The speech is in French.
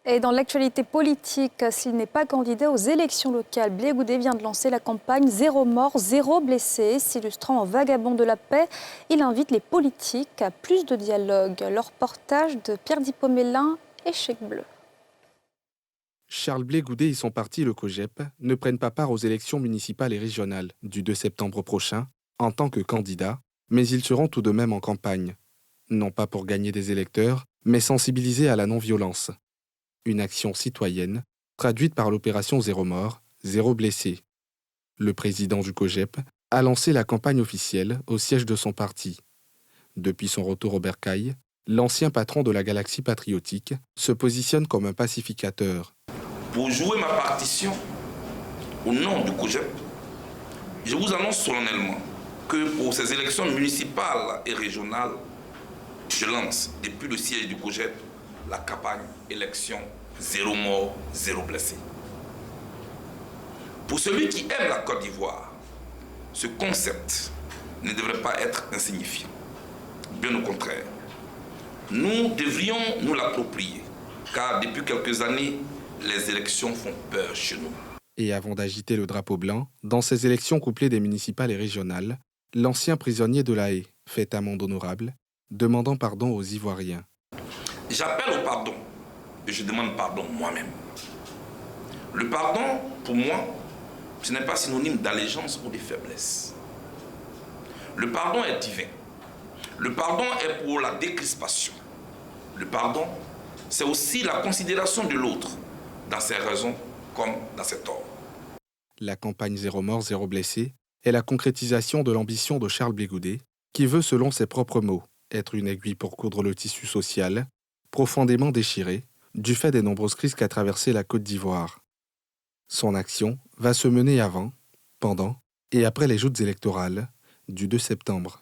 Et dans l'actualité politique, s'il n'est pas candidat aux élections locales, Blé Goudet vient de lancer la campagne Zéro mort, zéro blessé. S'illustrant en vagabond de la paix, il invite les politiques à plus de dialogue. Le reportage de Pierre Dipomélin et Chèque Bleu. Charles Blé Goudet et son parti, le COJEP, ne prennent pas part aux élections municipales et régionales du 2 septembre prochain en tant que candidats, mais ils seront tout de même en campagne. Non pas pour gagner des électeurs, mais sensibiliser à la non-violence. Une action citoyenne, traduite par l'opération Zéro mort, zéro blessé. Le président du COJEP a lancé la campagne officielle au siège de son parti. Depuis son retour au bercail, l'ancien patron de la Galaxie patriotique se positionne comme un pacificateur. Pour jouer ma partition au nom du COJEP, je vous annonce solennellement que pour ces élections municipales et régionales, je lance depuis le siège du COJEP la campagne élection zéro mort, zéro blessé. Pour celui qui aime la Côte d'Ivoire, ce concept ne devrait pas être insignifiant. Bien au contraire, nous devrions nous l'approprier, car depuis quelques années, les élections font peur chez nous. Et avant d'agiter le drapeau blanc, dans ces élections couplées des municipales et régionales, l'ancien prisonnier de La Haye fait amende honorable, demandant pardon aux Ivoiriens. J'appelle au pardon et je demande pardon moi-même. Le pardon, pour moi, ce n'est pas synonyme d'allégeance ou de faiblesse. Le pardon est divin. Le pardon est pour la décrispation. Le pardon, c'est aussi la considération de l'autre, dans ses raisons comme dans ses torts. La campagne Zéro mort, zéro blessé est la concrétisation de l'ambition de Charles Blé Goudet, qui veut, selon ses propres mots, être une aiguille pour coudre le tissu social, profondément déchiré, du fait des nombreuses crises qu'a traversé la Côte d'Ivoire. Son action va se mener avant, pendant et après les joutes électorales du 2 septembre.